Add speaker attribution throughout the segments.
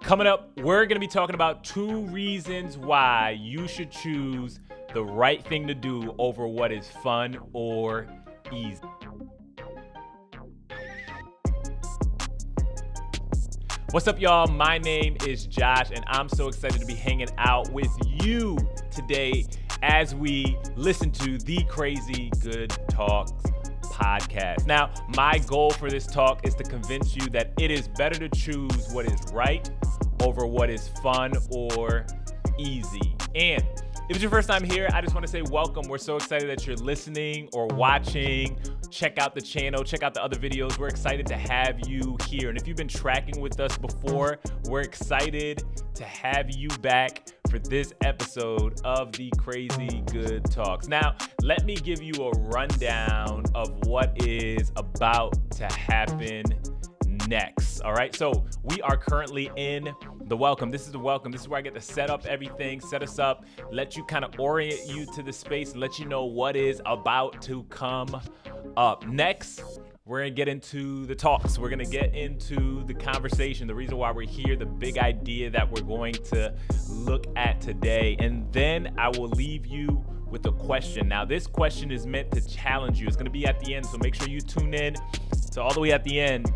Speaker 1: Coming up, we're going to be talking about 2 reasons why you should choose the right thing to do over what is fun or easy. What's up, y'all? My name is Josh, and I'm so excited to be hanging out with you today as we listen to the Crazy Good Talks podcast. Now, my goal for this talk is to convince you that it is better to choose what is right over what is fun or easy. And if it's your first time here, I just want to say welcome. We're so excited that you're listening or watching. Check out the channel, check out the other videos. We're excited to have you here. And if you've been tracking with us before, we're excited to have you back for this episode of the Crazy Good Talks. Now, let me give you a rundown of what is about to happen next. All right, so we are currently in the welcome. This is the welcome. This is where I get to set up everything, set us up, let you kind of orient you to the space, and let you know what is about to come up. Next, we're going to get into the talks. We're going to get into the conversation, the reason why we're here, the big idea that we're going to look at today. And then I will leave you with a question. Now, this question is meant to challenge you. It's going to be at the end, so make sure you tune in to all the way at the end.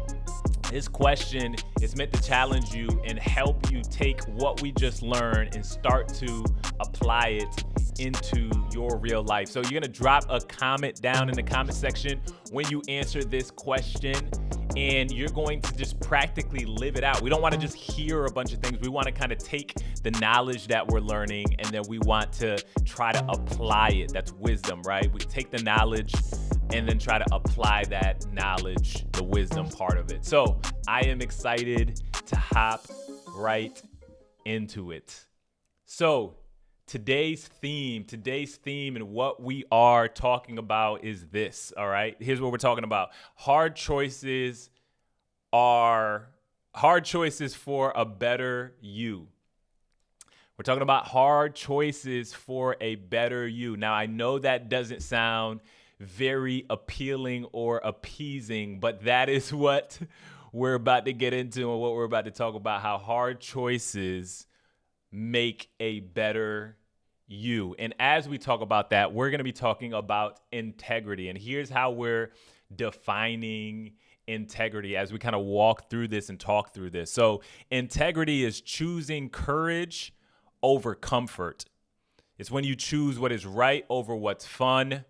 Speaker 1: This question is meant to challenge you and help you take what we just learned and start to apply it into your real life. So you're gonna drop a comment down in the comment section when you answer this question, and you're going to just practically live it out. We don't want to just hear a bunch of things. We want to kind of take the knowledge that we're learning, and then we want to try to apply it. That's wisdom, right? We take the knowledge and then try to apply that knowledge, the wisdom part of it. So I am excited to hop right into it. So today's theme and what we are talking about is this, all right? Here's what we're talking about. Hard choices for a better you. We're talking about hard choices for a better you. Now, I know that doesn't sound very appealing or appeasing, but that is what we're about to get into and what we're about to talk about, how hard choices make a better you. And as we talk about that, we're going to be talking about integrity. And here's how we're defining integrity as we kind of walk through this and talk through this. So integrity is choosing courage over comfort. It's when you choose what is right over what's fun,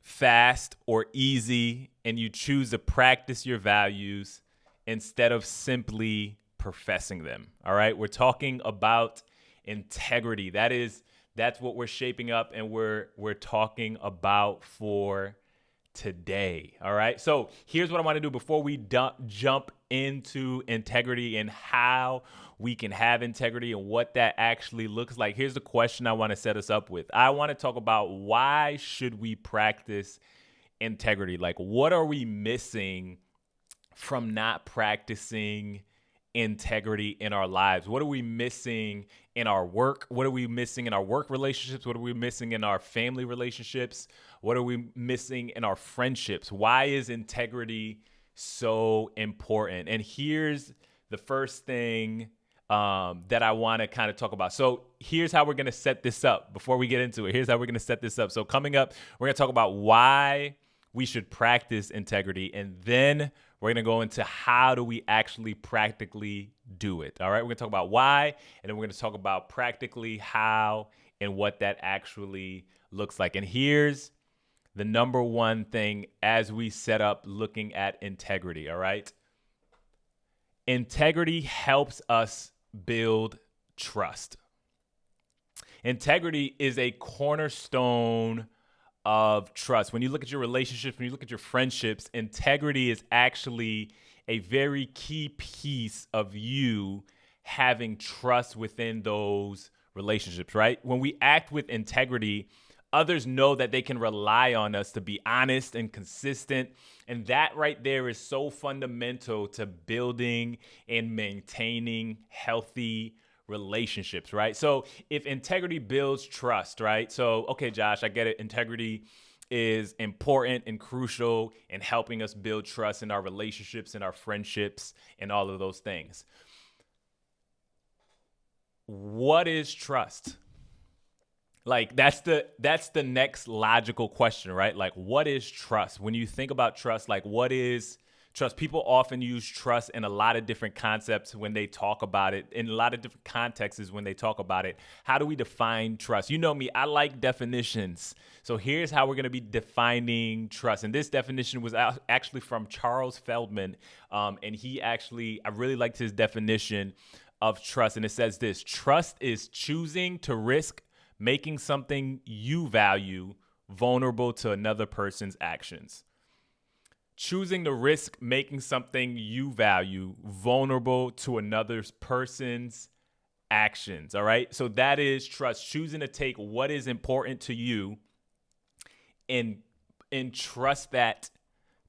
Speaker 1: fast, or easy, and you choose to practice your values instead of simply professing them. All right, we're talking about integrity. That's what we're shaping up and we're talking about for today. All right, so here's what I want to do before we jump into integrity and how we can have integrity and what that actually looks like. Here's the question I want to set us up with. I want to talk about why should we practice integrity? Like, what are we missing from not practicing integrity in our lives? What are we missing in our work? What are we missing in our work relationships? What are we missing in our family relationships? What are we missing in our friendships? Why is integrity so important? And here's the first thing that I want to kind of talk about. So here's how we're going to set this up before we get into it. Here's how we're going to set this up. So coming up, we're going to talk about why we should practice integrity. And then we're going to go into how do we actually practically do it. All right. We're going to talk about why, and then we're going to talk about practically how and what that actually looks like. And here's the number one thing as we set up looking at integrity. All right. Integrity helps us build trust. Integrity is a cornerstone of trust. When you look at your relationships, when you look at your friendships, integrity is actually a very key piece of you having trust within those relationships, right? When we act with integrity, others know that they can rely on us to be honest and consistent. And that right there is so fundamental to building and maintaining healthy relationships, right? So if integrity builds trust, right? So, okay, Josh, I get it. Integrity is important and crucial in helping us build trust in our relationships and our friendships and all of those things. What is trust? Like that's the next logical question, right? Like what is trust? When you think about trust, like what is trust? People often use trust in a lot of different concepts when they talk about it, in a lot of different contexts when they talk about it. How do we define trust? You know me, I like definitions. So here's how we're going to be defining trust. And this definition was actually from Charles Feldman. And I really liked his definition of trust. And it says this: trust is choosing to risk making something you value vulnerable to another person's actions. Choosing to risk making something you value vulnerable to another person's actions. All right. So that is trust. Choosing to take what is important to you and trust that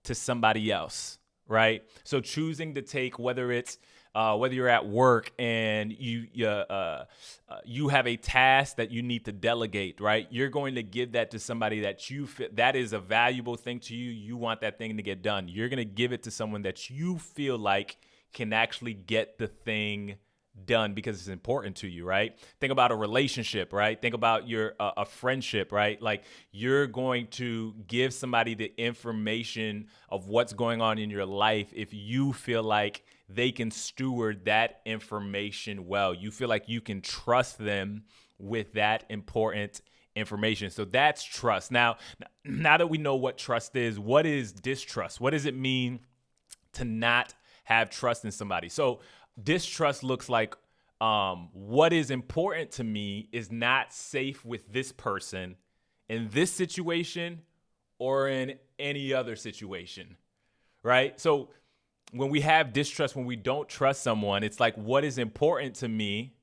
Speaker 1: to somebody else. Right. So choosing to take whether you're at work and you have a task that you need to delegate, right? You're going to give that to somebody that you feel that is a valuable thing to you. You want that thing to get done. You're going to give it to someone that you feel like can actually get the thing done because it's important to you, right? Think about a relationship, right? Think about a friendship, right? Like you're going to give somebody the information of what's going on in your life if you feel like they can steward that information well. You feel like you can trust them with that important information. So that's trust. Now that we know what trust is, what is distrust? What does it mean to not have trust in somebody? So distrust looks like what is important to me is not safe with this person in this situation or in any other situation, right? So when we have distrust, when we don't trust someone, it's like what is important to me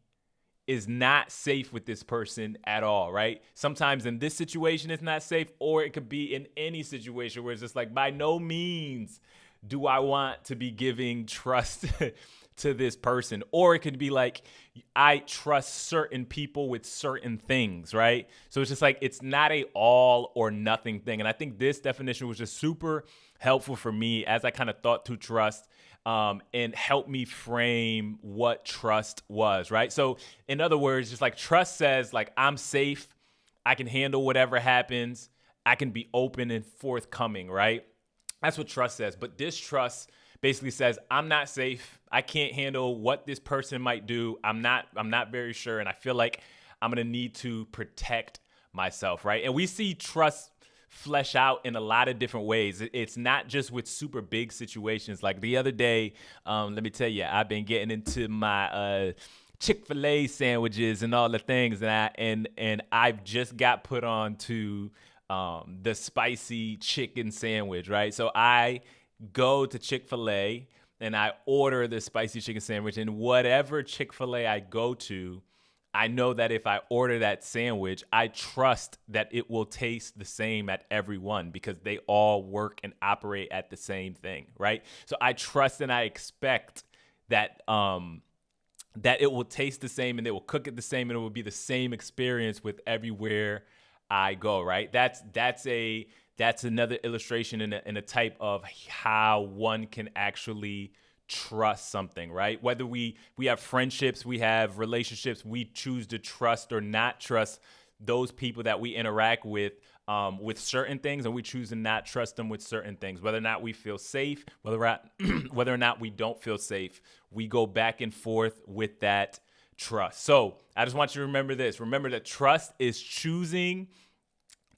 Speaker 1: is not safe with this person at all, right? Sometimes in this situation, it's not safe, or it could be in any situation where it's just like, by no means do I want to be giving trust to this person. Or it could be like, I trust certain people with certain things, right? So it's just like, it's not a all or nothing thing. And I think this definition was just super helpful for me as I kind of thought to trust and helped me frame what trust was, right? So in other words, just like trust says, like, I'm safe, I can handle whatever happens, I can be open and forthcoming, right? That's what trust says. But distrust basically says, I'm not safe, I can't handle what this person might do, I'm not very sure, and I feel like I'm gonna need to protect myself, right? And we see trust flesh out in a lot of different ways. It's not just with super big situations. Like the other day, let me tell you, I've been getting into my Chick-fil-A sandwiches and all the things, and I've just got put on to the spicy chicken sandwich, right? So I go to Chick-fil-A and I order the spicy chicken sandwich, and whatever Chick-fil-A I go to, I know that if I order that sandwich, I trust that it will taste the same at every one because they all work and operate at the same thing, right? So I trust and I expect that that it will taste the same and they will cook it the same and it will be the same experience with everywhere I go, right? That's another illustration in a type of how one can actually trust something, right? Whether we have friendships, we have relationships, we choose to trust or not trust those people that we interact with certain things, and we choose to not trust them with certain things. Whether or not we feel safe, whether or not we don't feel safe, we go back and forth with that trust. So I just want you to remember this. Remember that trust is choosing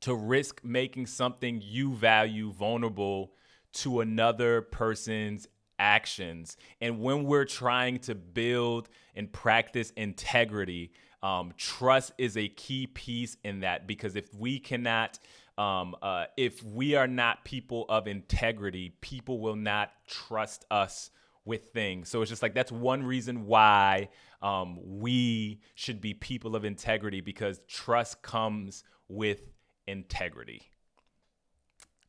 Speaker 1: to risk making something you value vulnerable to another person's actions. And when we're trying to build and practice integrity, trust is a key piece in that, because if we are not people of integrity, people will not trust us with things. So it's just like, that's one reason why we should be people of integrity, because trust comes with integrity.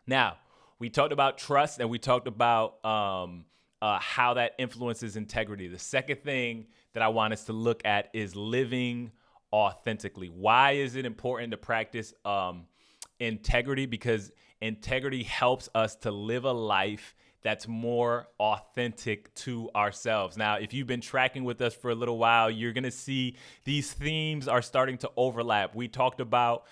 Speaker 1: Now, we talked about trust and we talked about how that influences integrity. The second thing that I want us to look at is living authentically. Why is it important to practice integrity, because integrity helps us to live a life that's more authentic to ourselves. Now, if you've been tracking with us for a little while, you're going to see these themes are starting to overlap. We talked about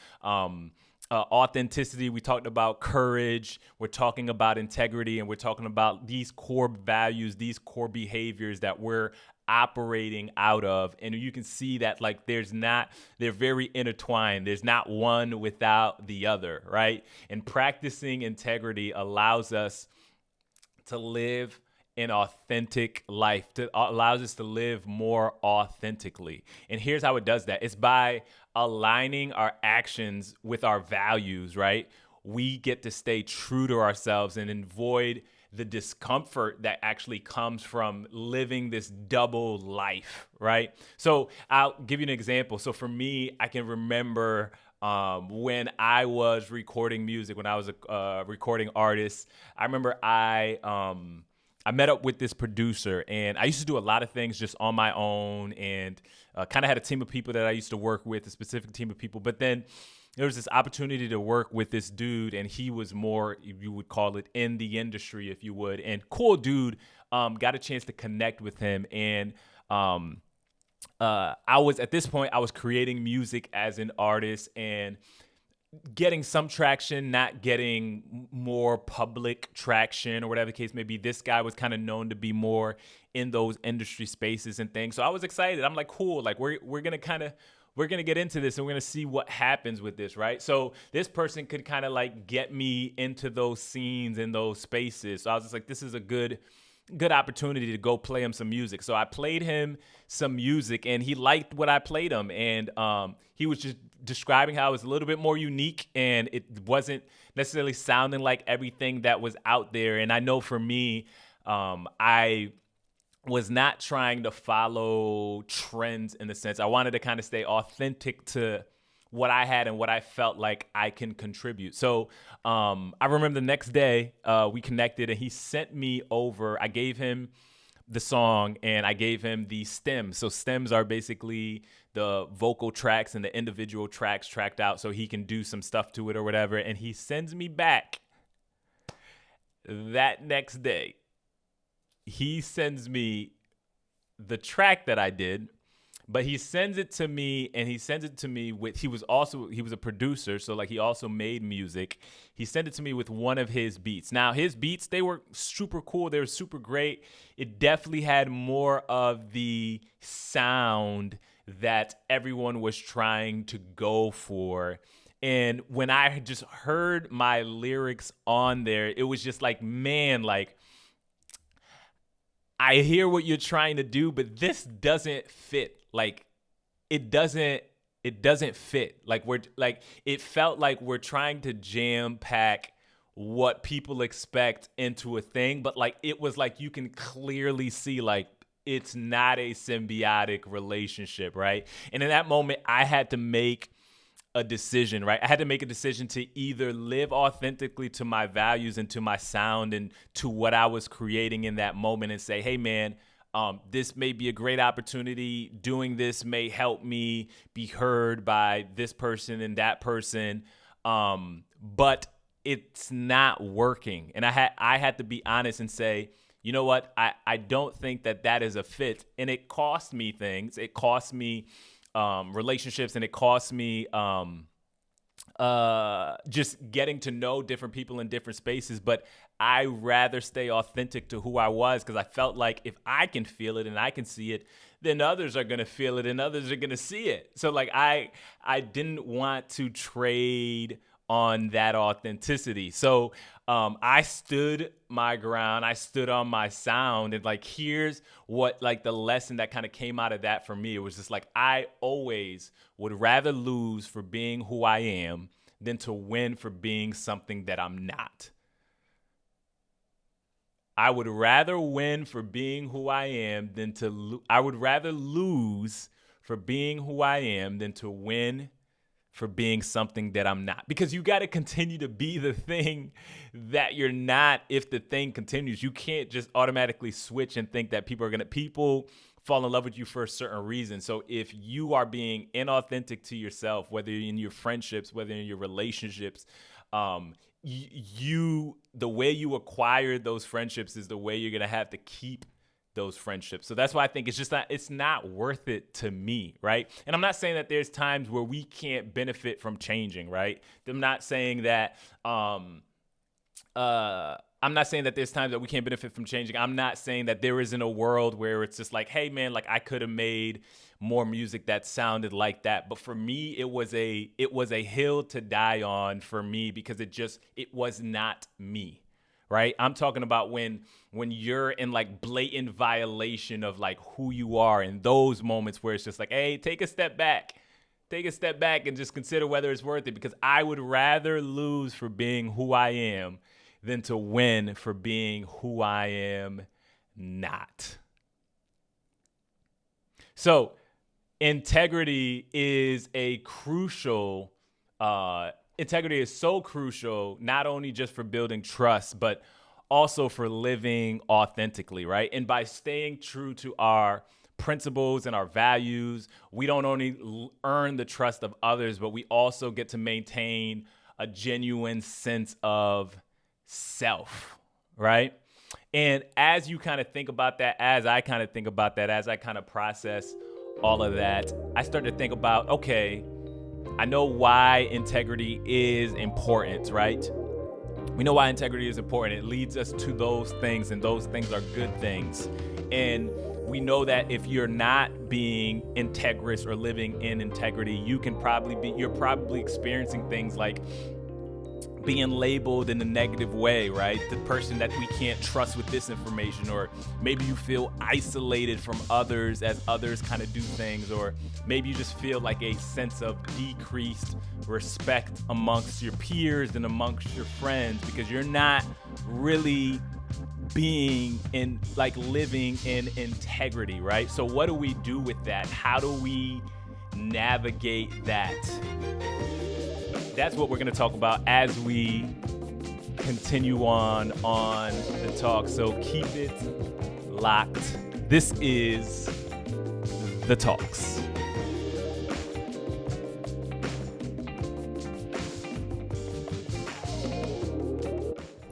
Speaker 1: authenticity. We talked about courage. We're talking about integrity, and we're talking about these core values, these core behaviors that we're operating out of. And you can see that like they're very intertwined. There's not one without the other, right? And practicing integrity allows us to live an authentic life, allows us to live more authentically. And here's how it does that. It's by aligning our actions with our values, right? We get to stay true to ourselves and avoid the discomfort that actually comes from living this double life, right? So I'll give you an example. So for me, I can remember when I was recording music, when I was a recording artist, I remember I met up with this producer, and I used to do a lot of things just on my own, and kind of had a team of people that I used to work with, a specific team of people. But then there was this opportunity to work with this dude, and he was more, you would call it, in the industry, if you would. And cool dude, got a chance to connect with him, and at this point, I was creating music as an artist and getting some traction, not getting more public traction or whatever the case may be. This guy was kind of known to be more in those industry spaces and things. So I was excited. I'm like, cool, like we're going to get into this, and we're going to see what happens with this, right? So this person could kind of like get me into those scenes in those spaces. So I was just like, this is a good opportunity to go play him some music. So I played him some music, and he liked what I played him. And he was just describing how it was a little bit more unique, and it wasn't necessarily sounding like everything that was out there. And I know for me, I was not trying to follow trends in the sense. I wanted to kind of stay authentic to what I had and what I felt like I can contribute. So I remember the next day we connected, and he sent me over. I gave him the song, and I gave him the stems. So stems are basically the vocal tracks and the individual tracks tracked out so he can do some stuff to it or whatever. And he sends me back that next day. He sends me the track that I did, but he sends it to me, and he sends it to me with, he was a producer, so like he also made music. He sent it to me with one of his beats. Now his beats, they were super cool. They were super great. It definitely had more of the sound that everyone was trying to go for. And when I just heard my lyrics on there, it was just like, man, like, I hear what you're trying to do, but this doesn't fit. Like, it doesn't fit. It felt like we're trying to jam pack what people expect into a thing, but like, it was like, you can clearly see like, it's not a symbiotic relationship, right? And in that moment, I had to make a decision, right? I had to make a decision to either live authentically to my values and to my sound and to what I was creating in that moment, and say, hey man, this may be a great opportunity. Doing this may help me be heard by this person and that person. But it's not working. And I had to be honest and say, you know what? I don't think that is a fit. And it cost me things. It cost me relationships, and it cost me just getting to know different people in different spaces. But I rather stay authentic to who I was, because I felt like if I can feel it and I can see it, then others are going to feel it and others are going to see it. So like I didn't want to trade on that authenticity. So I stood my ground. I stood on my sound. And like, here's what like the lesson that kind of came out of that for me. It was just like, I always would rather lose for being who I am than to win for being something that I'm not. I would rather win for being who I am than I would rather lose for being who I am than to win for being something that I'm not. Because you got to continue to be the thing that you're not. If the thing continues, you can't just automatically switch and think that people fall in love with you for a certain reason. So if you are being inauthentic to yourself, whether in your friendships, whether in your relationships, the way you acquire those friendships is the way you're going to have to keep those friendships. So that's why I think it's not worth it to me, right? And I'm not saying that there's times where we can't benefit from changing, right? I'm not saying that there's times that we can't benefit from changing. I'm not saying that there isn't a world where it's just like, hey man, like I could have made more music that sounded like that. But for me, it was a hill to die on for me because it was not me. Right? I'm talking about when you're in like blatant violation of like who you are, in those moments where it's just like, hey, take a step back and just consider whether it's worth it, because I would rather lose for being who I am than to win for being who I am not. So integrity is so crucial, not only just for building trust, but also for living authentically, right? And by staying true to our principles and our values, we don't only earn the trust of others, but we also get to maintain a genuine sense of self, right? And as you kind of think about that, as I kind of process all of that, I start to think about, okay, I know why integrity is important, right? We know why integrity is important. It leads us to those things, and those things are good things. And we know that if you're not being integrous or living in integrity, you're probably experiencing things like being labeled in a negative way, right? The person that we can't trust with this information, or maybe you feel isolated from others as others kind of do things, or maybe you just feel like a sense of decreased respect amongst your peers and amongst your friends because you're not really living in integrity, right? So what do we do with that? How do we navigate that? That's what we're going to talk about as we continue on the talk. So keep it locked. This is The Talks.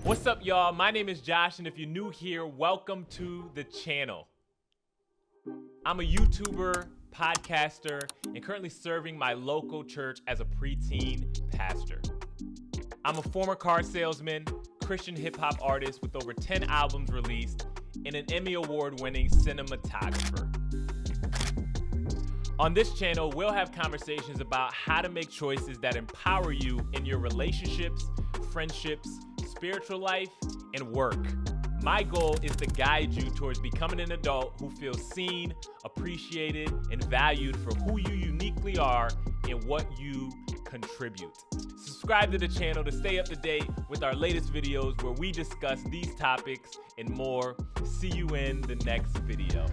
Speaker 1: What's up, y'all? My name is Josh, and if you're new here, welcome to the channel. I'm a YouTuber, podcaster, and currently serving my local church as a preteen pastor. I'm a former car salesman, Christian hip-hop artist with over 10 albums released, and an Emmy Award-winning cinematographer. On this channel, we'll have conversations about how to make choices that empower you in your relationships, friendships, spiritual life, and work. My goal is to guide you towards becoming an adult who feels seen, appreciated, and valued for who you uniquely are and what you contribute. Subscribe to the channel to stay up to date with our latest videos where we discuss these topics and more. See you in the next video.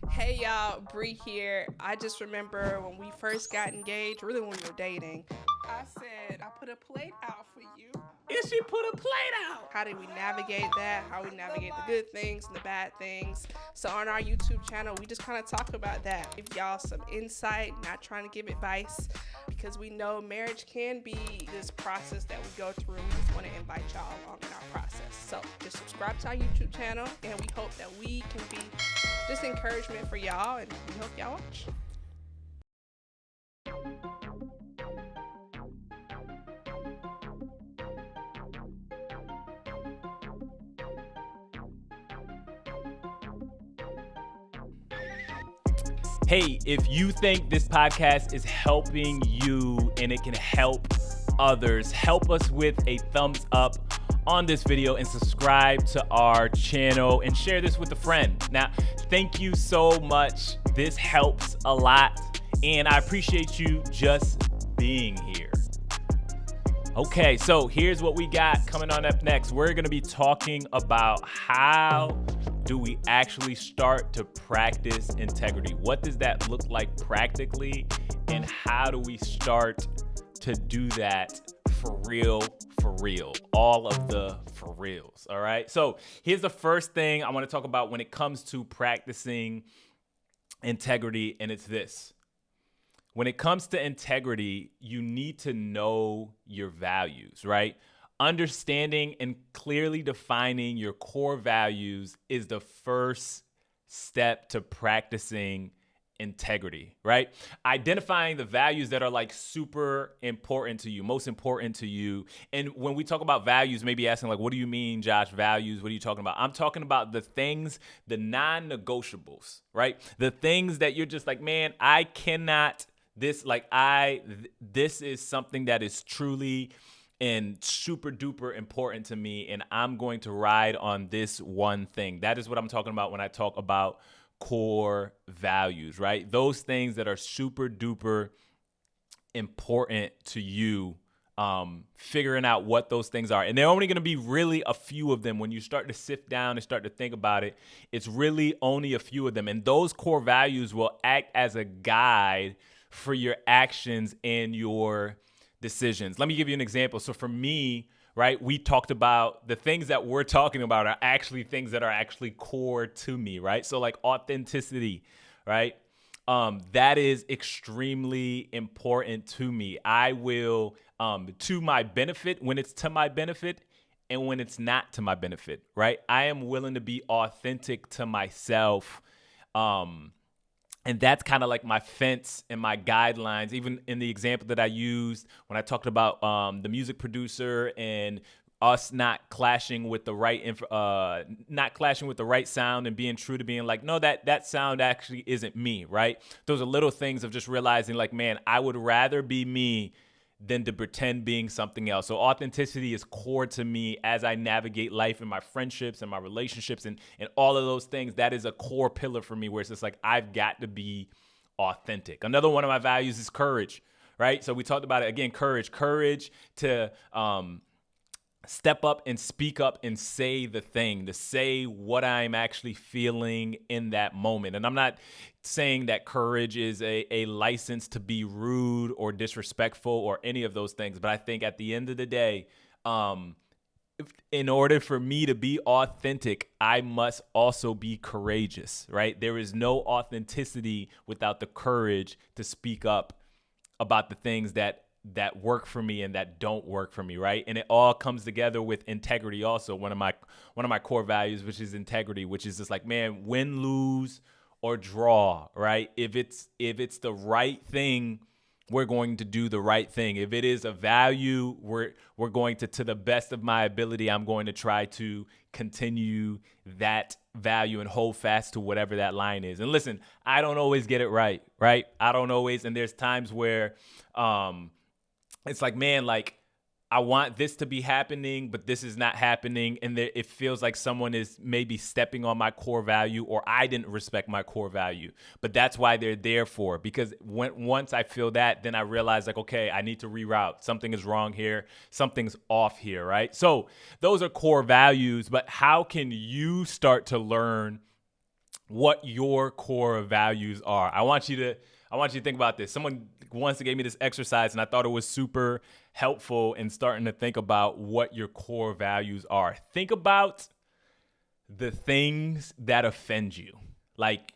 Speaker 2: Hey y'all, Bree here. I just remember when we first got engaged, really when we were dating, I said, I put a plate out for you.
Speaker 1: And she put a plate out.
Speaker 2: How did we navigate that? How we navigate the good things and the bad things. So on our YouTube channel, we just kind of talk about that. Give y'all some insight, not trying to give advice, because we know marriage can be this process that we go through. We just want to invite y'all along in our process. So just subscribe to our YouTube channel, and we hope that we can be just encouragement for y'all, and we hope y'all watch.
Speaker 1: Hey, if you think this podcast is helping you and it can help others, help us with a thumbs up on this video and subscribe to our channel and share this with a friend. Now, thank you so much. This helps a lot, and I appreciate you just being here. Okay, so here's what we got coming on up next. We're gonna be talking about how do we actually start to practice integrity? What does that look like practically? And how do we start to do that for real, for real. All of the for reals, all right? So here's the first thing I want to talk about when it comes to practicing integrity, and it's this. When it comes to integrity, you need to know your values, right? Understanding and clearly defining your core values is the first step to practicing integrity, right? Identifying the values that are like super important to you, most important to you. And when we talk about values, maybe asking like, what do you mean, Josh, values? What are you talking about? I'm talking about the things, the non-negotiables, right? The things that you're just like, man, I cannot, this is something that is truly and super duper important to me, and I'm going to ride on this one thing. That is what I'm talking about when I talk about core values, right? Those things that are super duper important to you, figuring out what those things are. And they're only going to be really a few of them. When you start to sift down and start to think about it, it's really only a few of them. And those core values will act as a guide for your actions and your decisions. Let me give you an example. So for me, right, we talked about the things that we're talking about are actually things that are actually core to me, right? So like authenticity, right? That is extremely important to me. I will, to my benefit, when it's to my benefit and when it's not to my benefit, right? I am willing to be authentic to myself. And that's kind of like my fence and my guidelines, even in the example that I used when I talked about the music producer and us not clashing with the right sound and being true to being like, no, that sound actually isn't me, right? Those are little things of just realizing like, man, I would rather be me than to pretend being something else. So authenticity is core to me as I navigate life and my friendships and my relationships and all of those things. That is a core pillar for me where it's just like, I've got to be authentic. Another one of my values is courage, right? So we talked about it again, courage to step up and speak up and say the thing, to say what I'm actually feeling in that moment. And I'm not saying that courage is a license to be rude or disrespectful or any of those things. But I think at the end of the day, in order for me to be authentic, I must also be courageous, right? There is no authenticity without the courage to speak up about the things that work for me and that don't work for me, right? And it all comes together with integrity also, one of my core values, which is integrity, which is just like, man, win, lose, or draw, right? If it's the right thing, we're going to do the right thing. If it is a value, we're going to the best of my ability, I'm going to try to continue that value and hold fast to whatever that line is. And listen, I don't always get it right? I don't always, and there's times where it's like, man, like I want this to be happening, but this is not happening. And it feels like someone is maybe stepping on my core value, or I didn't respect my core value. But that's why they're there for, because once I feel that, then I realize like, okay, I need to reroute. Something is wrong here. Something's off here, right? So those are core values, but how can you start to learn what your core values are? I want you to think about this. Someone once gave me this exercise, and I thought it was super helpful in starting to think about what your core values are. Think about the things that offend you. Like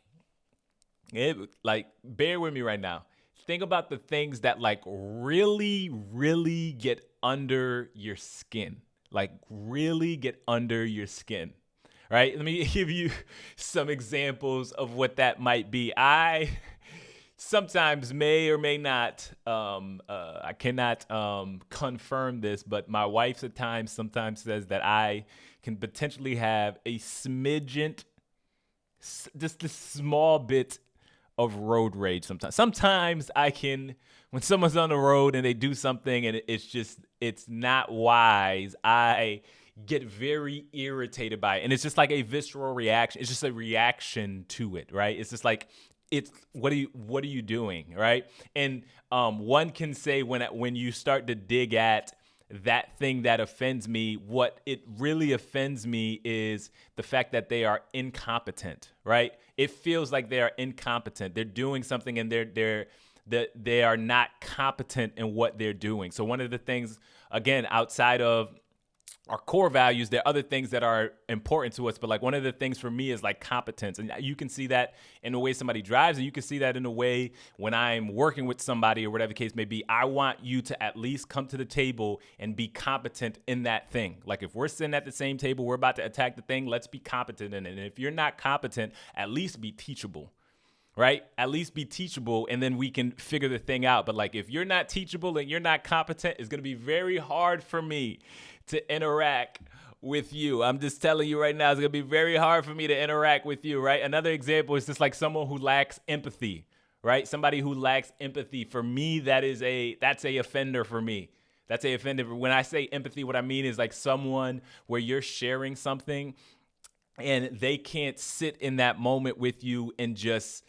Speaker 1: bear with me right now. Think about the things that like really, really get under your skin. Like really get under your skin. Right? Let me give you some examples of what that might be. I sometimes may or may not, I cannot confirm this, but my wife sometimes says that I can potentially have a smidgen, just a small bit of road rage sometimes. Sometimes I can, when someone's on the road and they do something and it's not wise, I get very irritated by it. And it's just like a visceral reaction. It's just a reaction to it, right? It's just like, what are you doing, right? And one can say when you start to dig at that thing that offends me, what it really offends me is the fact that they are incompetent, right? It feels like they are incompetent. They're doing something and that they are not competent in what they're doing. So one of the things, again, outside of our core values, there are other things that are important to us. But like one of the things for me is like competence. And you can see that in the way somebody drives, and you can see that in the way when I'm working with somebody or whatever the case may be. I want you to at least come to the table and be competent in that thing. Like if we're sitting at the same table, we're about to attack the thing, let's be competent in it. And if you're not competent, at least be teachable. Right? At least be teachable, and then we can figure the thing out. But like if you're not teachable and you're not competent, it's going to be very hard for me to interact with you. I'm just telling you right now, it's going to be very hard for me to interact with you, right? Another example is just like someone who lacks empathy, right? Somebody who lacks empathy. For me, that's a offender for me. That's a offender. When I say empathy, what I mean is like someone where you're sharing something and they can't sit in that moment with you and just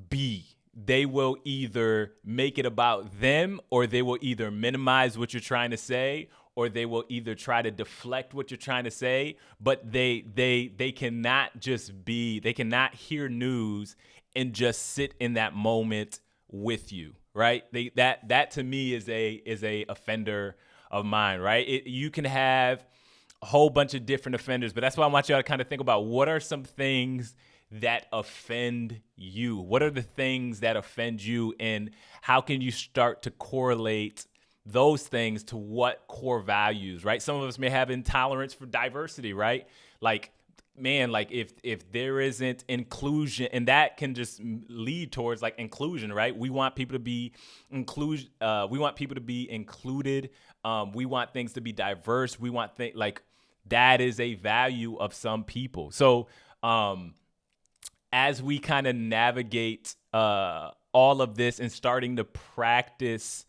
Speaker 1: be. They will either make it about them, or they will either minimize what you're trying to say, or they will either try to deflect what you're trying to say. But they cannot just be. They cannot hear news and just sit in that moment with you, right? That to me is a offender of mine, right? You can have a whole bunch of different offenders, but that's why I want y'all to kind of think about what are some things that offend you? What are the things that offend you, and how can you start to correlate those things to what core values, right? Some of us may have intolerance for diversity, right? Like, man, like if there isn't inclusion, and that can just lead towards like inclusion, right? We want people to be included. We want people to be included. We want things to be diverse. We want things like that is a value of some people. So, as we kind of navigate all of this and starting to practice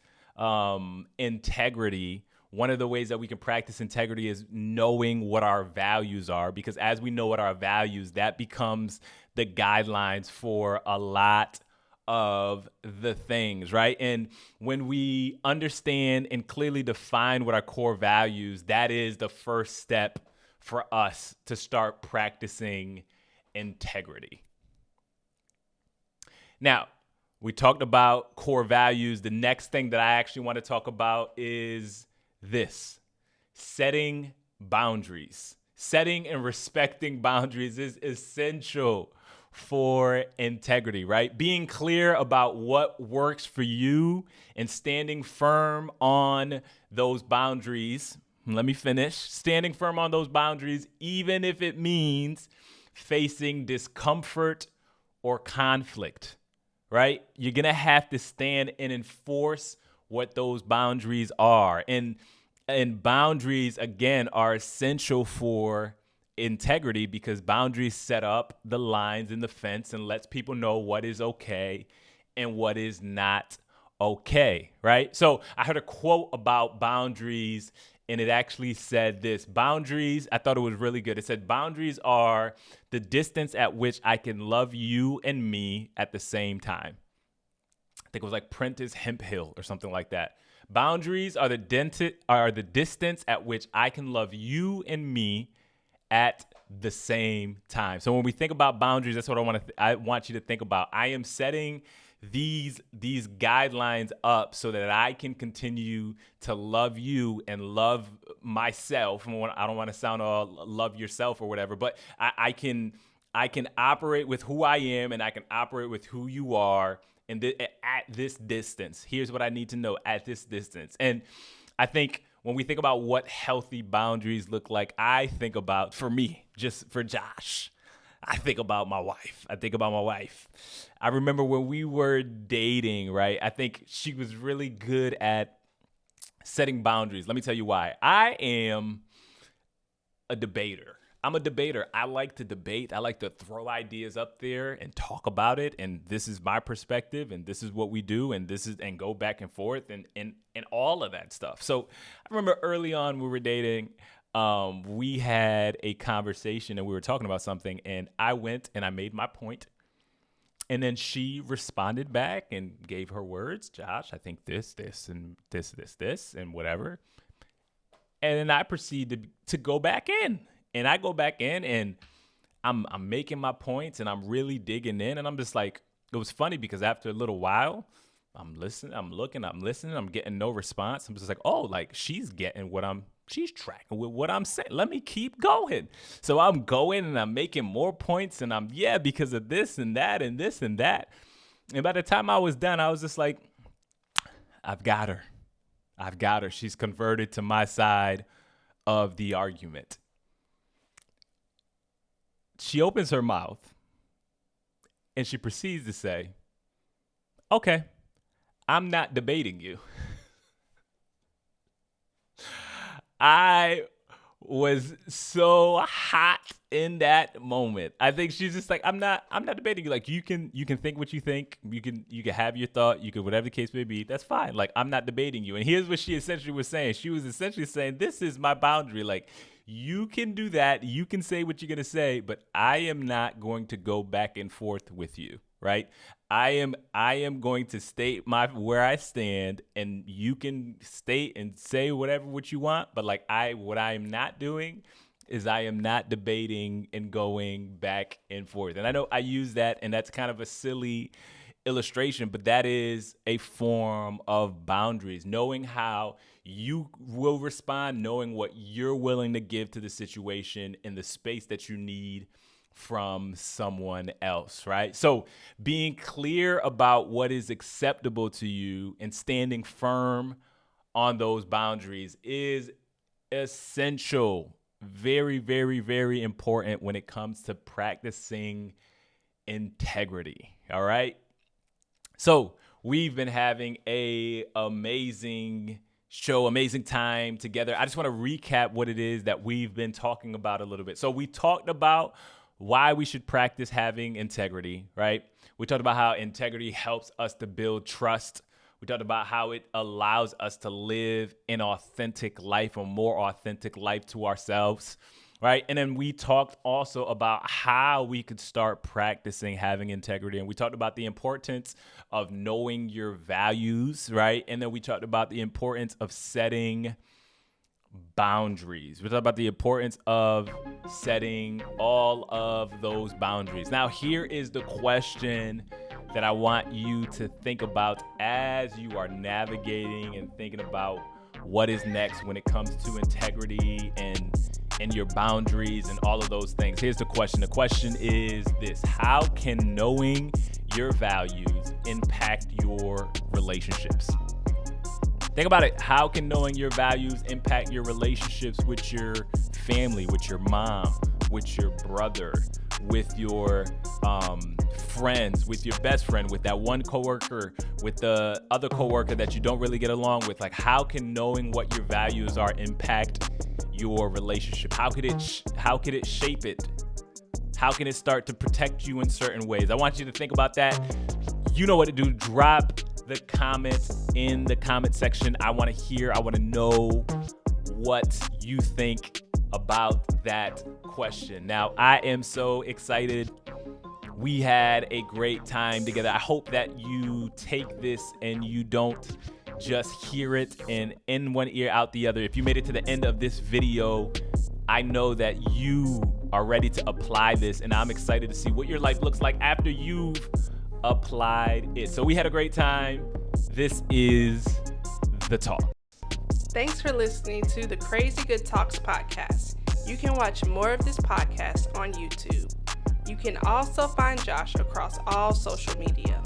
Speaker 1: integrity, one of the ways that we can practice integrity is knowing what our values are, because as we know what our values, that becomes the guidelines for a lot of the things, right? And when we understand and clearly define what our core values, that is the first step for us to start practicing integrity. Now, we talked about core values. The next thing that I actually want to talk about is this: setting boundaries. Setting and respecting boundaries is essential for integrity, right? Being clear about what works for you and standing firm on those boundaries. Let me finish. Standing firm on those boundaries, even if it means facing discomfort or conflict. Right? You're going to have to stand and enforce what those boundaries are. And boundaries, again, are essential for integrity, because boundaries set up the lines in the fence and lets people know what is okay and what is not okay, right? So I heard a quote about boundaries, and it actually said this: boundaries, I thought it was really good. It said, boundaries are the distance at which I can love you and me at the same time. I think it was like Prentice Hemphill or something like that. Boundaries are the distance at which I can love you and me at the same time. So when we think about boundaries, that's what I want you to think about. I am setting these guidelines up so that I can continue to love you and love myself. I don't want to sound all love yourself or whatever, but I can operate with who I am, and I can operate with who you are. And at this distance, here's what I need to know at this distance. And I think when we think about what healthy boundaries look like, I think about, for me, just for Josh, I think about my wife. I remember when we were dating, right? I think she was really good at setting boundaries. Let me tell you why. I am a debater. I like to debate. I like to throw ideas up there and talk about it. And this is my perspective, and this is what we do, and and go back and forth and all of that stuff. So I remember early on when we were dating, we had a conversation and we were talking about something, and I went and I made my point. And then she responded back and gave her words. Josh, I think this, and this, and whatever. And then I proceeded to go back in. And I go back in and I'm making my points and I'm really digging in. And I'm just like, it was funny because after a little while, I'm listening, I'm looking, I'm listening, I'm getting no response. I'm just like, oh, like she's getting she's tracking with what I'm saying. Let me keep going. So I'm going and I'm making more points and because of this and that and this and that. And by the time I was done, I was just like, I've got her. She's converted to my side of the argument. She opens her mouth and she proceeds to say, okay, I'm not debating you. I was so hot in that moment. I think she's just like, I'm not debating you. Like you can think what you think. You can have your thought. You can, whatever the case may be, that's fine. Like I'm not debating you. And here's what she essentially was saying. She was essentially saying, this is my boundary. Like you can do that. You can say what you're going to say, but I am not going to go back and forth with you. Right. I am going to state where I stand, and you can state and say what you want. But like what I am not doing is I am not debating and going back and forth. And I know I use that, and that's kind of a silly illustration, but that is a form of boundaries, knowing how you will respond, knowing what you're willing to give to the situation in the space that you need from someone else, right? So being clear about what is acceptable to you and standing firm on those boundaries is essential. Very, very, very important when it comes to practicing integrity, all right? So we've been having an amazing show, amazing time together. I just want to recap what it is that we've been talking about a little bit. So we talked about why we should practice having integrity, right? We talked about how integrity helps us to build trust. We talked about how it allows us to live an authentic life, a more authentic life to ourselves, right? And then we talked also about how we could start practicing having integrity. And we talked about the importance of knowing your values, right? And then we talked about the importance of setting boundaries. We talked about the importance of setting all of those boundaries. Now, here is the question that I want you to think about as you are navigating and thinking about what is next when it comes to integrity and your boundaries and all of those things. Here's the question. The question is this: how can knowing your values impact your relationships? Think about it. How can knowing your values impact your relationships with your family, with your mom, with your brother, with your friends, with your best friend, with that one coworker, with the other coworker that you don't really get along with? Like, how can knowing what your values are impact your relationship? How could it shape it? How can it start to protect you in certain ways? I want you to think about that. You know what to do. Drop the comments in the comment section. I want to know what you think about that question. Now, I am so excited. We had a great time together. I hope that you take this and you don't just hear it and in one ear out the other. If you made it to the end of this video, I know that you are ready to apply this, and I'm excited to see what your life looks like after you've applied it. So we had a great time. This is The Talk.
Speaker 2: Thanks for listening to the Crazy Good Talks podcast. You can watch more of this podcast on YouTube. You can also find Josh across all social media.